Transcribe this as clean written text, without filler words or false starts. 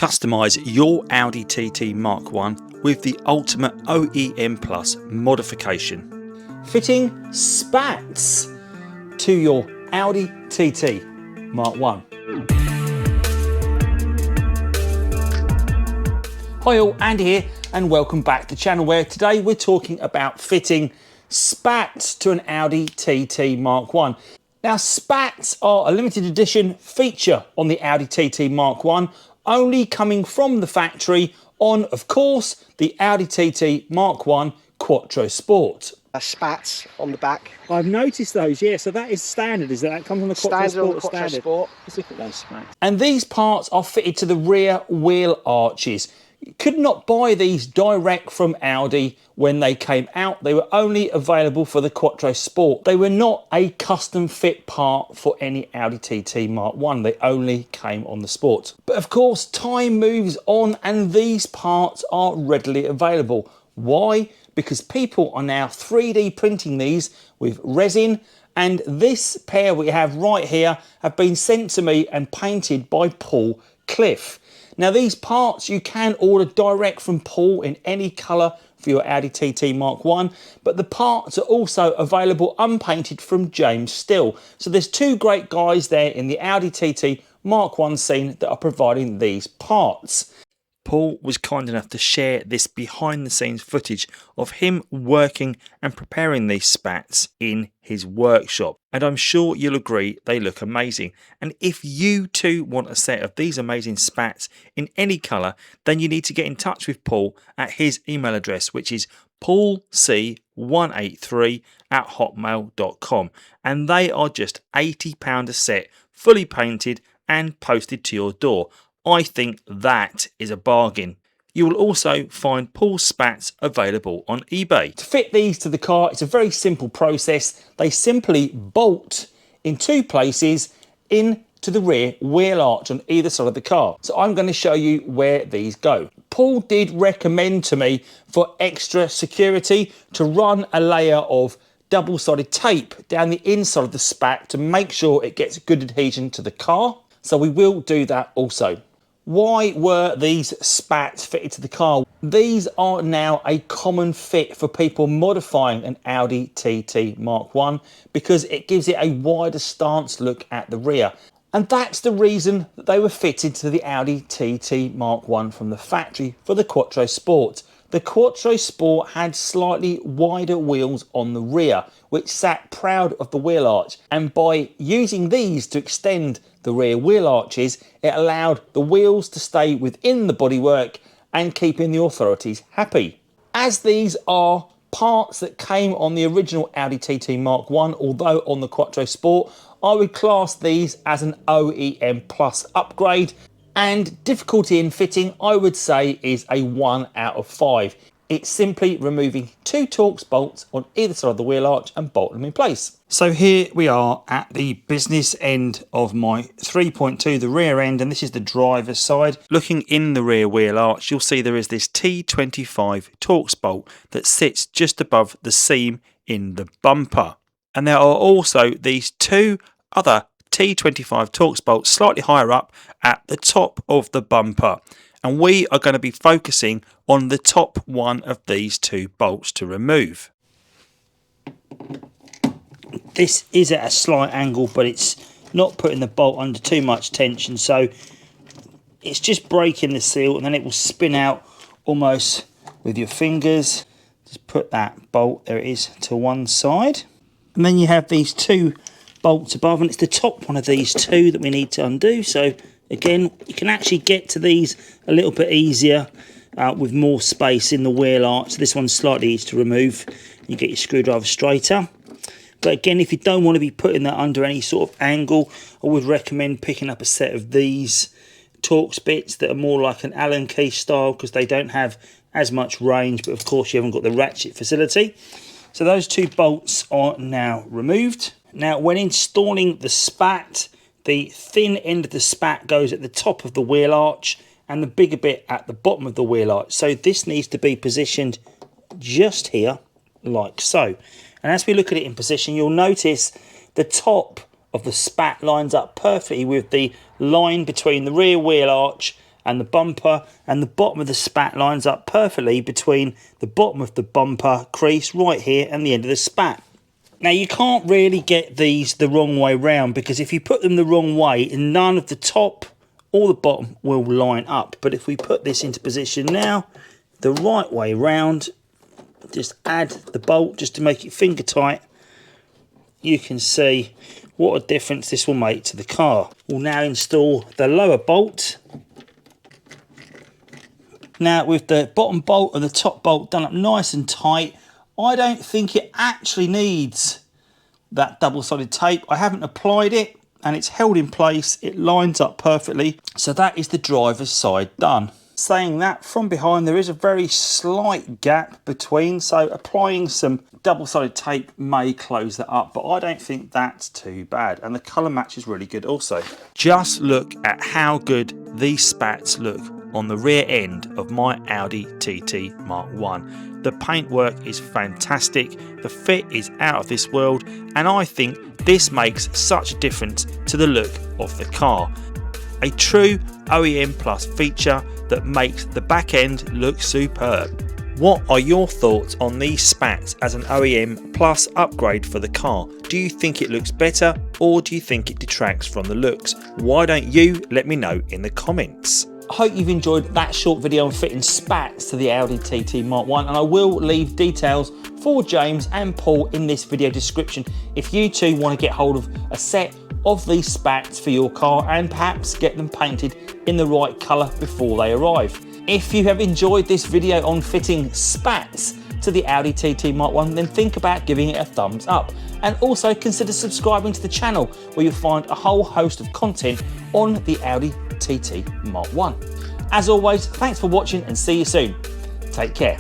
Customise your Audi TT Mk1 with the ultimate OEM Plus modification. Fitting spats to your Audi TT Mk1. Hi all, Andy here and welcome back to the channel where today we're talking about fitting spats to an Audi TT Mk1. Now spats are a limited edition feature on the Audi TT Mk1, only coming from the factory on, of course, the Audi TT Mk1 Quattro Sport. Spats on the back. I've noticed those, yeah, so that is standard, is that comes on the Quattro Standard Sport? on the Quattro Sport. Let's look at those spats. And these parts are fitted to the rear wheel arches. You could not buy these direct from Audi when they came out. They were only available for the Quattro Sport. They were not a custom fit part for any Audi TT Mk1. They only came on the Sport. But of course, time moves on and these parts are readily available. Why? Because people are now 3D printing these with resin, and this pair we have right here have been sent to me and painted by Paul Cliff. Now these parts you can order direct from Paul in any colour for your Audi TT Mk1, but the parts are also available unpainted from James Still. So there's two great guys there in the Audi TT Mk1 scene that are providing these parts. Paul was kind enough to share this behind the scenes footage of him working and preparing these spats in his workshop, and I'm sure you'll agree they look amazing. And if you too want a set of these amazing spats in any colour, then you need to get in touch with Paul at his email address, which is paulc183@hotmail.com, and they are just £80 a set, fully painted and posted to your door. I think that is a bargain. You will also find Paul's spats available on eBay. To fit these to the car, it's a very simple process. They simply bolt in two places into the rear wheel arch on either side of the car. So I'm going to show you where these go. Paul did recommend to me for extra security to run a layer of double-sided tape down the inside of the spat to make sure it gets good adhesion to the car. So we will do that also. Why were these spats fitted to the car? These are now a common fit for people modifying an Audi TT Mk1 because it gives it a wider stance look at the rear. And that's the reason that they were fitted to the Audi TT Mk1 from the factory for the Quattro Sport. The Quattro Sport had slightly wider wheels on the rear, which sat proud of the wheel arch. And by using these to extend the rear wheel arches, it allowed the wheels to stay within the bodywork and keeping the authorities happy. As these are parts that came on the original Audi TT Mk1, although on the Quattro Sport, I would class these as an OEM Plus upgrade. And difficulty in fitting, I would say, is a 1 out of 5. It's simply removing two Torx bolts on either side of the wheel arch and bolting them in place. So here we are at the business end of my 3.2, the rear end, and this is the driver's side. Looking in the rear wheel arch, you'll see there is this T25 Torx bolt that sits just above the seam in the bumper. And there are also these two other T25 Torx bolts slightly higher up at the top of the bumper, and we are going to be focusing on the top one of these two bolts to remove. This is at a slight angle, but it's not putting the bolt under too much tension, so it's just breaking the seal and then it will spin out almost with your fingers. Just put that bolt, there it is, to one side, and then you have these two bolts above, and it's the top one of these two that we need to undo. So again, you can actually get to these a little bit easier with more space in the wheel arch. This one's slightly easier to remove. You get your screwdriver straighter. But again, if you don't want to be putting that under any sort of angle, I would recommend picking up a set of these Torx bits that are more like an Allen key style because they don't have as much range, but of course you haven't got the ratchet facility. So those two bolts are now removed. Now, when installing the spat, the thin end of the spat goes at the top of the wheel arch and the bigger bit at the bottom of the wheel arch. So this needs to be positioned just here, like so. And as we look at it in position, you'll notice the top of the spat lines up perfectly with the line between the rear wheel arch and the bumper and the bottom of the spat lines up perfectly between the bottom of the bumper crease right here and the end of the spat. Now you can't really get these the wrong way round, because if you put them the wrong way, none of the top or the bottom will line up. But if we put this into position now, the right way round, just add the bolt just to make it finger tight, you can see what a difference this will make to the car. We'll now install the lower bolt. Now with the bottom bolt and the top bolt done up nice and tight, I don't think it actually needs that double-sided tape. I haven't applied it and it's held in place. It lines up perfectly. So that is the driver's side done. Saying that, from behind there is a very slight gap between, so applying some double-sided tape may close that up, but I don't think that's too bad, and the colour match is really good also. Just look at how good these spats look on the rear end of my Audi TT Mk1. The paintwork is fantastic, the fit is out of this world, and I think this makes such a difference to the look of the car. A true OEM Plus feature that makes the back end look superb. What are your thoughts on these spats as an OEM Plus upgrade for the car? Do you think it looks better, or do you think it detracts from the looks? Why don't you let me know in the comments? I hope you've enjoyed that short video on fitting spats to the Audi TT Mk1, and I will leave details for James and Paul in this video description if you too want to get hold of a set of these spats for your car and perhaps get them painted in the right colour before they arrive. If you have enjoyed this video on fitting spats to the Audi TT Mk1, then think about giving it a thumbs up, and also consider subscribing to the channel where you'll find a whole host of content on the Audi TT Mk1. As always, thanks for watching and see you soon. Take care.